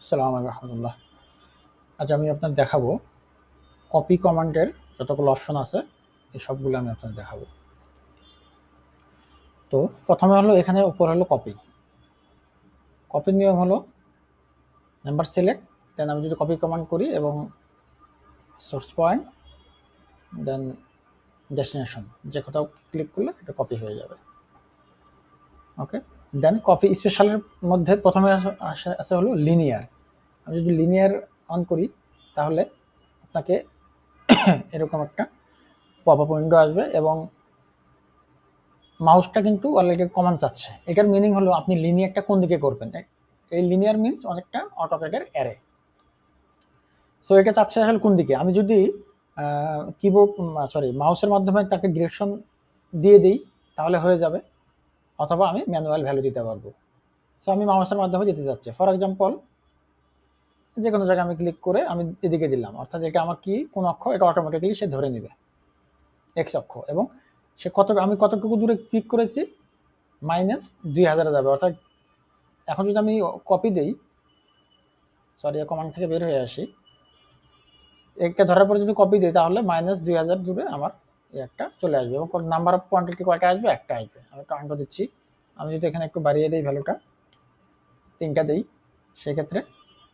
আসসালামু আলাইকুম রহমতুল্লাহ। আজ আমি আপনার দেখাবো কপি কমান্ডের যতগুলো অপশন আছে এই সবগুলো আমি আপনার দেখাবো। তো প্রথমে হলো এখানে উপর হলো কপি। কপির নিয়ম হলো নাম্বার সিলেক্ট, দেন আমি যদি কপি কমান্ড করি এবং সোর্স পয়েন্ট দেন ডেস্টিনেশন যে কোথাও ক্লিক করলে এটা কপি হয়ে যাবে। ওকে, দেন কপি স্পেশালের মধ্যে প্রথমে আছে হলো লিনিয়ার। আমি যদি লিনিয়ার অন করি তাহলে আপনাকে এরকম একটা পপ আপ উইন্ডো আসবে এবং মাউসটা কিন্তু অলরেডি কমান্ড চাচ্ছে। এটার মিনিং হলো আপনি লিনিয়ারটা কোন দিকে করবেন। এই লিনিয়ার মিনস অনেকটা অটোক্যাডের অ্যারে। সো এটা চাচ্ছে আসলে কোন দিকে। আমি যদি কিবোর্ড মাউসের মাধ্যমে তাকে ডিরেকশন দিয়ে দিই তাহলে হয়ে যাবে, অথবা আমি ম্যানুয়াল ভ্যালু দিতে পারবো। সো আমি মাউসের মাধ্যমে যেতে যাচ্ছি। ফর এক্সাম্পল যে কোনো জায়গায় আমি ক্লিক করে আমি এদিকে দিলাম, অর্থাৎ এটা আমার কি কোন অক্ষ এটা অটোমেটিক্যালি সে ধরে নেবে এক্স অক্ষ, এবং সে আমি কতটুকু দূরে ক্লিক করেছি -2000 যাবে। অর্থাৎ এখন যদি আমি কপি দেই, কমান্ড থেকে বের হয়ে আসি, একটা ধরার পরে যদি কপি দিই তাহলে -2000 দূরে আমার একটা চলে আসবে এবং নাম্বার অফ কোয়ান্টিটি কয়টা আসবে, একটা আসবে। আমি কাউন্ট দিচ্ছি। আমি যদি এখানে একটু বাড়িয়ে দিই ভ্যালুটা, 3টা দিই, সেক্ষেত্রে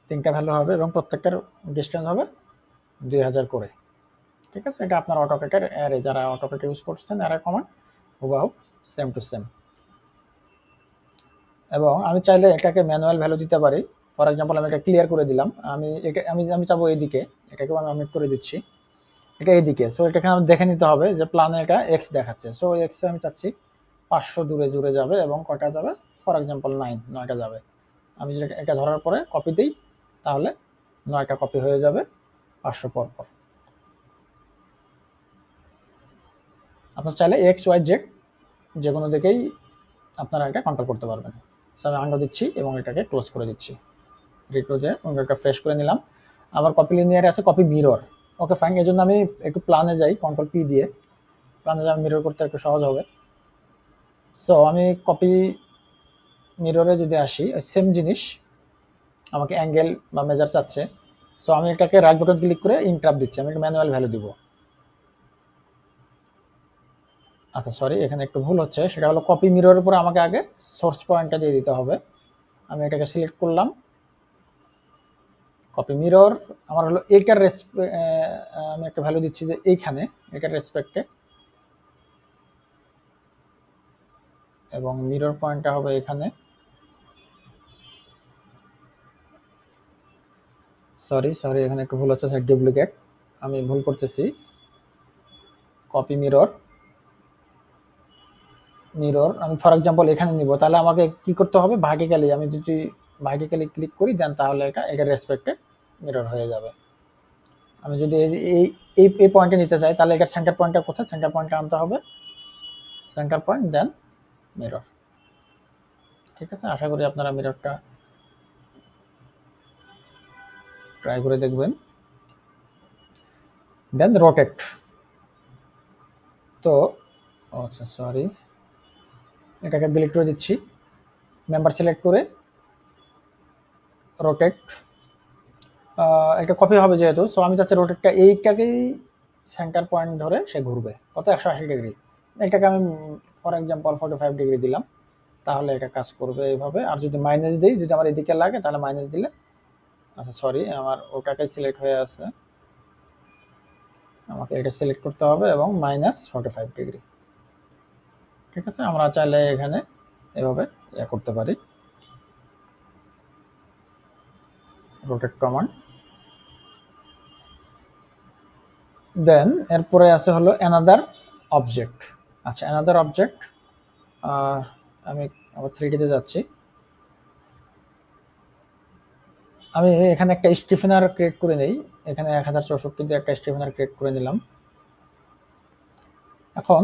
3টা ভ্যালু হবে এবং প্রত্যেকটার ডিস্টেন্স হবে 2000 করে। ঠিক আছে, এটা আপনার অটোক্যাডের অ্যারে, যারা অটোক্যাড ইউজ করছেন অ্যারে কমান্ড হুবহু সেম টু সেম। এবং আমি চাইলে এটাকে ম্যানুয়াল ভ্যালু দিতে পারি। ফর এক্সাম্পল আমি এটা ক্লিয়ার করে দিলাম, আমি চাবো এইদিকে, এটাকেও আমি করে দিচ্ছি, এটা এইদিকে। সো এটাকে আমি দেখে নিতে হবে যে প্ল্যানে এটা এক্স দেখাচ্ছে। সো এক্স আমি চাচ্ছি 500 দূরে যাবে এবং কটা যাবে, ফর এক্সাম্পল 9টা যাবে। আমি যদি এটা ধরার পরে কপি দিই তাহলে 9টা কপি হয়ে যাবে 500 পর। আপনার চাইলে এক্স ওয়াই জেড যে কোনো দিকেই আপনারা এটা কন্ট্রোল করতে পারবেন। সো আমি আন্ডার দিচ্ছি এবং এটাকে ক্লোজ করে দিচ্ছি। রিক্লোজে উইন্ডোটা ফ্রেশ করে নিলাম। আবার কপি লিনিয়ারে আছে কপি মিরর। ওকে ফাইন, এই জন্য আমি একটু প্ল্যানে যাই, কন্ট্রোল পি দিয়ে প্ল্যানে যাই, মিরর করতে একটু সহজ হবে। সো আমি কপি মিররে যদি আসি, সেম জিনিস, আমাকে অ্যাঙ্গেল বা মেজার চাচ্ছে। সো আমি এটাকে রাইট বাটন ক্লিক করে ইন্টারাপ্ট দিচ্ছি, আমি একটা ম্যানুয়াল ভ্যালু দিব। আচ্ছা সরি, এখানে একটু ভুল হচ্ছে, সেটা হলো কপি মিররের উপরে আমাকে আগে সোর্স পয়েন্টটা দিয়ে দিতে হবে। আমি এটাকে সিলেক্ট করলাম, কপি মিরর আমার হলো এইটার আমি একটা ভ্যালু দিচ্ছি যে এইখানে এটার রেসপেক্টে, এবং মিরর পয়েন্টটা হবে এখানে। সরি এখানে একটু ভুল হচ্ছে, ডুপ্লিকেট, আমি ভুল করতেছি। কপি মিরর আমি ফর এক্সাম্পল এখানে নিব, তাহলে আমাকে কি করতে হবে, ভার্টিক্যালি আমি যদি ভার্টিক্যালি ক্লিক করি দেন তাহলে এটার রেসপেক্টে মিরর হয়ে যাবে। আমি যদি এই এই পয়েন্টে নিতে চাই তাহলে এটার সেন্টার পয়েন্টটা কোথায়, সেন্টার পয়েন্টটা আনতে হবে, সেন্টার পয়েন্ট দেন মিরর। ঠিক আছে, আশা করি আপনারা মিররটা ট্রাই করে দেখবেন। দেন রোটেট। তো আচ্ছা সরি, এটাকে ডিলিট করে দিচ্ছি, মেম্বার সিলেক্ট করে রোটেট। একটা কপি হবে যেহেতু, সো আমি চাচ্ছি রোটেটটা এইটাকেই সেন্টার পয়েন্ট ধরে সে ঘুরবে, কত 180 ডিগ্রি। এটাকে আমি ফর এক্সাম্পল 45 ডিগ্রি দিলাম, তাহলে এটা কাজ করবে এইভাবে। আর যদি মাইনাস দিই, যদি আমার এদিকে লাগে তাহলে মাইনাস দিলে, আচ্ছা সরি আমার ওটাকে সিলেক্ট হয়ে আছে, আমাকে এটা সিলেক্ট করতে হবে এবং -45 ডিগ্রি। ঠিক আছে, আমরা চাইলে এখানে এভাবে করতে পারি, রোটেট কমান্ড। দেন এরপরে আছে হলো অ্যানাদার অবজেক্ট। আচ্ছা অ্যানাদার অবজেক্ট, আমি আবার 3D-তে যাচ্ছি। আমি এখানে একটা স্টিফেনার ক্রিয়েট করে নেই, এখানে 1064 দিয়ে একটা স্টিফেনার ক্রিয়েট করে নিলাম। এখন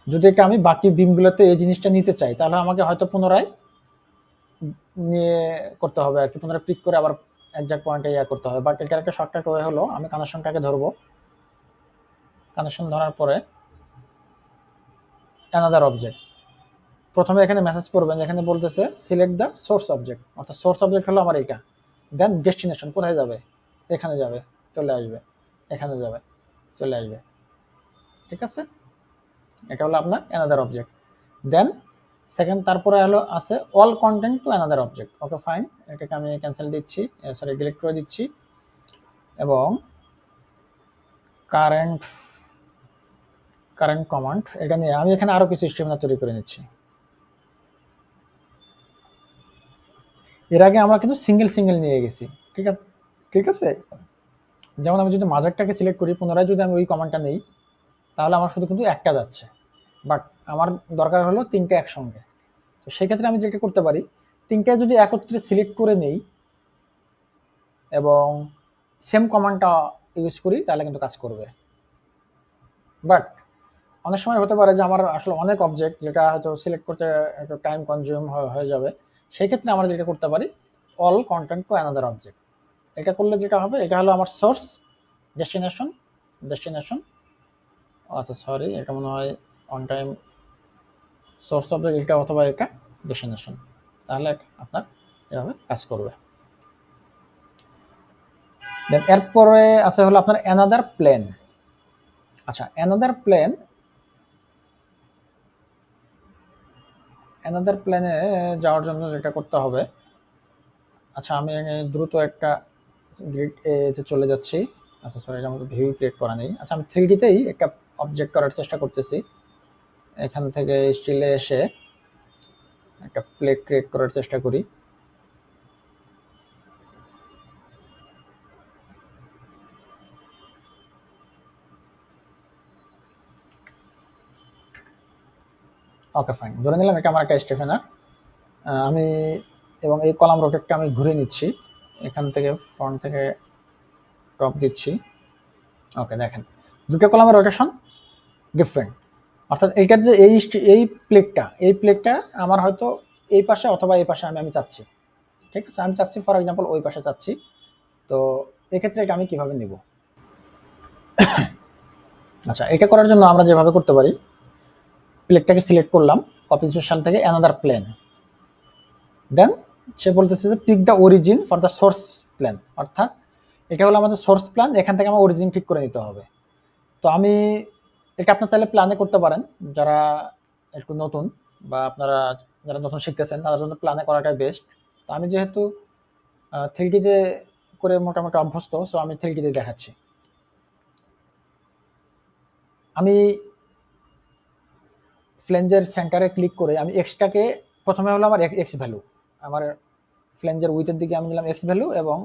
যদি এটা আমি বাকি বিমগুলোতে এই জিনিসটা নিতে চাই তাহলে আমাকে হয়তো পুনরায় নিয়ে করতে হবে আর কি, পুনরায় ক্লিক করে আবার একজাক্ট পয়েন্টে করতে হবে। বাট এটার একটা শর্টকাট ওয়ে হলো, আমি কানেকশনটাকে ধরবো, কানেকশন ধরার পরে অ্যানাদার অবজেক্ট, প্রথমে এখানে মেসেজ করবেন, এখানে বলতেছে সিলেক্ট দ্য সোর্স অবজেক্ট, অর্থাৎ সোর্স অবজেক্ট হলো আমার এইটা। দেন ডেস্টিনেশন কোথায় যাবে, এখানে যাবে, চলে আসবে, এখানে যাবে, চলে আসবে। ঠিক আছে, এটা হলো আপনার অ্যানাদার অবজেক্ট। দেন সেকেন্ড তারপরে হলো আছে all content to another object. Okay fine, এটাকে আমি ক্যান্সেল দিচ্ছি, সরি ডিলিট করে দিচ্ছি, এবং কারেন্ট কমান্ড এটা নিয়ে আমি এখানে আরো কিছু স্ট্রিমলার তৈরি করে নিচ্ছি। এর আগে আমরা কিন্তু সিঙ্গেল নিয়ে গেছি, ঠিক আছে, ঠিক আছে। যেমন আমি যদি মাঝারটাকে সিলেক্ট করি, পুনরায় যদি আমি ওই কমান্ডটা নেই, তাহলে আমার শুধু কিন্তু একটা যাচ্ছে, বাট আমার দরকার হলো তিনটে একসঙ্গে। তো সেক্ষেত্রে আমি যেটা করতে পারি, তিনটে যদি একত্রে সিলেক্ট করে নেই এবং সেম কমান্ডটা ইউজ করি, তাহলে কিন্তু কাজ করবে। বাট অনেক সময় হতে পারে যে আমার আসলে অনেক অবজেক্ট, যেটা হয়তো সিলেক্ট করতে একটু টাইম কনজিউম হয়ে যাবে, সেই ক্ষেত্রে আমরা যেটা করতে পারি all content to another object. এটা করলে যেটা হবে, এটা হলো আমার সোর্স, ডেস্টিনেশন, আচ্ছা সরি, এটা মনে হয় অন টাইম সোর্স অবজেক্ট এটা, অথবা এটা ডেস্টিনেশন, তাহলে আপনার এভাবে কাজ করবে। দেন এরপরে আছে হলো আপনার অ্যানাদার প্লেন। আচ্ছা অ্যানাদার প্লেনে যাওয়ার জন্য যেটা করতে হবে, আচ্ছা আমি দ্রুত একটা গ্রিড এতে চলে যাচ্ছি। আচ্ছা সরি, এটা আমাকে ভিউ ক্রিয়েট করা নেই। আচ্ছা আমি 3Dতেই একটা অবজেক্ট করার চেষ্টা করতেছি। এখান থেকে স্টিলে এসে একটা প্লেট ক্রিয়েট করার চেষ্টা করি। ওকে ফাইন, ধরে নিলাম এটা আমার একটা স্টেফেনার। আমি এবং এই কলাম রোটেটটা আমি ঘুরে নিচ্ছি, এখান থেকে ফ্রন্ট থেকে টপ দিচ্ছি। ওকে দেখেন, দুটো কলামের রোটেশন ডিফারেন্ট, অর্থাৎ এইটার যে এই প্লেটটা আমার হয়তো এই পাশে অথবা এই পাশে আমি চাচ্ছি। ঠিক আছে, আমি চাচ্ছি ফর এক্সাম্পল ওই পাশে চাচ্ছি। তো এক্ষেত্রে এটা আমি কিভাবে নিব? আচ্ছা এটা করার জন্য আমরা যেভাবে করতে পারি, প্লেটটাকে সিলেক্ট করলাম, কপি স্পেশাল থেকে অ্যানাদার প্লেন, দেন সে বলতেছে যে pick the origin for the source plan, অর্থাৎ এটা হলো আমাদের সোর্স প্ল্যান, এখান থেকে আমার অরিজিন ঠিক করে নিতে হবে। তো আমি এটা আপনার চাইলে প্ল্যানে করতে পারেন, যারা একটু নতুন বা আপনারা যারা নতুন শিখতেছেন তাদের জন্য প্ল্যানে করাটাই বেস্ট। তো আমি যেহেতু 3Dতে করে মোটামুটি অভ্যস্ত, সো আমি 3Dতে দেখাচ্ছি। আমি ফ্লেঞ্জের সেন্টারে ক্লিক করে আমি এক্সটাকে প্রথমে হলো আমার এক্স ভ্যালু, আমার ফ্লেঞ্জের উইথের দিকে আমি দিলাম এক্স ভ্যালু, এবং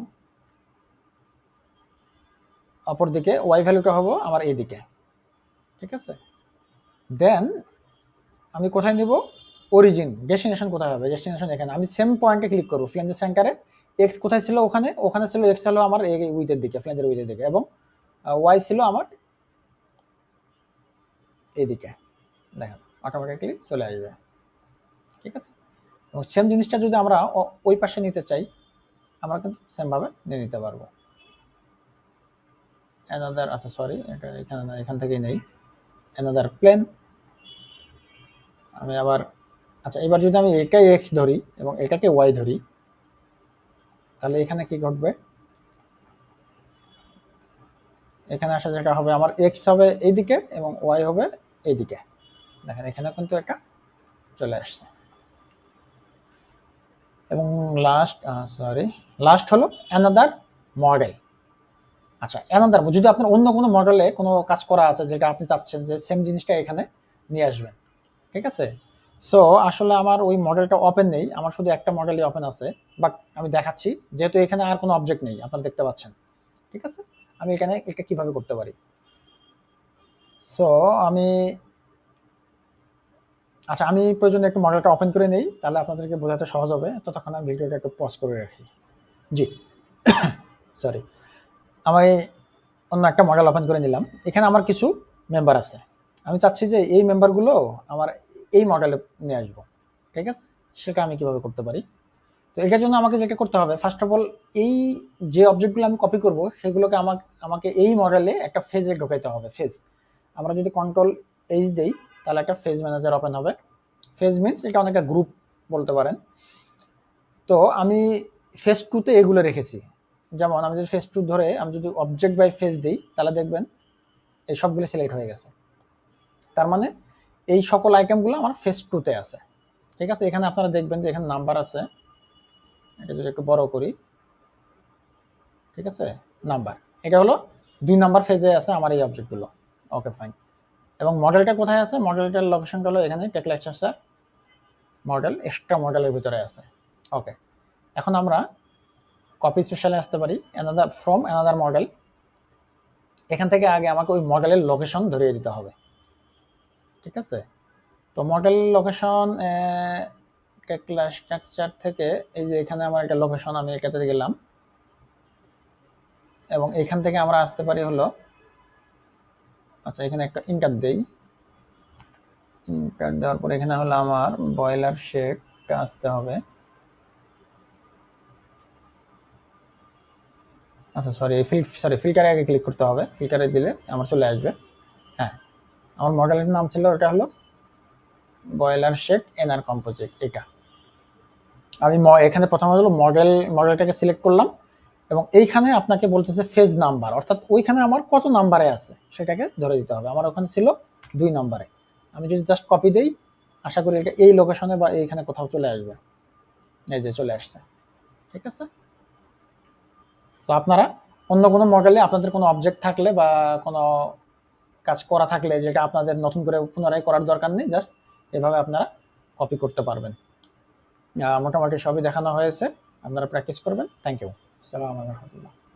অপর দিকে ওয়াই ভ্যালুটা হবো আমার এই দিকে। ঠিক আছে, দেন আমি কোথায় নিব অরিজিন, ডেস্টিনেশন কোথায় হবে, ডেস্টিনেশন এখানে। আমি সেম পয়েন্টে ক্লিক করবো, ফ্লেঞ্জের সেন্টারে এক্স কোথায় ছিল, ওখানে ছিল এক্স হলো আমার এই উইথের দিকে, ফ্লেঞ্জের উইথের দিকে, এবং ওয়াই ছিল আমার এইদিকে। দেখেন অটোমেটিকলি চলে আসবে। ঠিক আছে, এবং সেম জিনিসটা যদি আমরা ওই পাশে নিতে চাই, আমরা কিন্তু সেমভাবে নিয়ে নিতে পারবো। অ্যানাদার, আচ্ছা সরি, এটা এখানে না, এখান থেকেই নেই। অ্যানাদার প্লেন, আমি আবার, আচ্ছা এবার যদি আমি এটাই এক্স ধরি এবং এটাকে ওয়াই ধরি, তাহলে এখানে কি ঘটবে? এখানে আসা যেটা হবে, আমার এক্স হবে এইদিকে এবং ওয়াই হবে এইদিকে। দেখেন এখানে কিন্তু একটা চলে আসছে। এবং লাস্ট হলো অ্যানাদার মডেল। আচ্ছা অ্যানাদার, যদি আপনার অন্য কোনো মডেলে কোনো কাজ করা আছে যেটা আপনি চাচ্ছেন যে সেম জিনিসটা এখানে নিয়ে আসবেন, ঠিক আছে। সো আসলে আমার ওই মডেলটা ওপেন নেই, আমার শুধু একটা মডেলই ওপেন আছে, বাট আমি দেখাচ্ছি যেহেতু এখানে আর কোনো অবজেক্ট নেই, আপনারা দেখতে পাচ্ছেন। ঠিক আছে, আমি এখানে এটা কিভাবে করতে পারি। সো আচ্ছা আমি প্রয়োজনে একটু মডেলটা ওপেন করে নেই, তাহলে আপনাদেরকে বোঝাতে সহজ হবে। ততক্ষণ আমি ভিডিওটা একটু পজ করে রাখি। জি সরি, আমি অন্য একটা মডেল ওপেন করে নিলাম। এখানে আমার কিছু মেম্বার আছে, আমি চাচ্ছি যে এই মেম্বারগুলো আমার এই মডেলে নিয়ে আসবো। ঠিক আছে, সেটা আমি কিভাবে করতে পারি? তো এটার জন্য আমাকে যেটা করতে হবে, ফার্স্ট অফ অল এই যে অবজেক্টগুলো আমি কপি করব সেগুলোকে আমাকে এই মডেলে একটা ফেজে ঢোকাইতে হবে। ফেজ, আমরা যদি কন্ট্রোল এইচ দেই তাহলে একটা ফেজ ম্যানেজার ওপেন হবে। ফেজ মিনস এটা অনেকটা গ্রুপ বলতে পারেন। তো আমি ফেজ 2 তে এগুলো রেখেছি। যেমন আমি যদি ফেজ 2 ধরে আমি যদি অবজেক্ট বাই ফেজ দিই তাহলে দেখবেন এই সবগুলো সিলেক্ট হয়ে গেছে। তার মানে এই সকল আইটেমগুলো আমার ফেজ 2 তে আছে। ঠিক আছে, এখানে আপনারা দেখবেন যে এখানে নাম্বার আছে, এটা যদি একটু বড় করি, ঠিক আছে, নাম্বার, এটা হলো 2 নাম্বার ফেজে আছে আমার এই অবজেক্টগুলো। Okay fine. এবং মডেলটা কোথায় আছে? মডেলটার লোকেশনটা হলো এখানে টেকলেকচার মডেল, এক্সট্রা মডেলের ভিতরে আছে। ওকে, এখন আমরা কপি স্পেশালে আসতে পারি, অ্যানাদার ফ্রম অ্যানাদার মডেল। এখান থেকে আগে আমাকে ওই মডেলের লোকেশন ধরিয়ে দিতে হবে। ঠিক আছে, তো মডেল লোকেশন ক্লাস স্ট্রাকচার থেকে এই যে এখানে আমার একটা লোকেশন, আমি এটাতে গেলাম এবং এখান থেকে আমরা আসতে পারি হলো, আচ্ছা এখানে একটা ইনকার দেই, ইনকার দেওয়ার পর এখানে হলো আমার বয়লার শেডটা আসতে হবে। আচ্ছা ফিল্টারে আগে ক্লিক করতে হবে, ফিল্টারে দিলে আমার চলে আসবে। হ্যাঁ, আমার মডেলের নাম ছিল ওটা হলো বয়লার শেড এনআর কম্পোজিট। এটা আমি এখানে প্রথমে হলো মডেলটাকে সিলেক্ট করলাম এবং এইখানে আপনাকে বলতেছে ফেজ নাম্বার, অর্থাৎ ওইখানে আমার কত নাম্বারে আছে সেটাকে ধরে দিতে হবে। আমার ওখানে ছিল 2 নাম্বারে। আমি যদি জাস্ট কপি দেই, আশা করি এটা এই লোকেশনে বা এইখানে কোথাও চলে আসবে। এই যে চলে আসছে। ঠিক আছে, তো আপনারা অন্য কোনো মডেলে আপনাদের কোনো অবজেক্ট থাকলে বা কোনো কাজ করা থাকলে যেটা আপনাদের নতুন করে পুনরায় করার দরকার নেই, জাস্ট এভাবে আপনারা কপি করতে পারবেন। মোটামুটি সবই দেখানো হয়েছে, আপনারা প্র্যাকটিস করবেন। Thank you. আসসালামু আলাইকুম।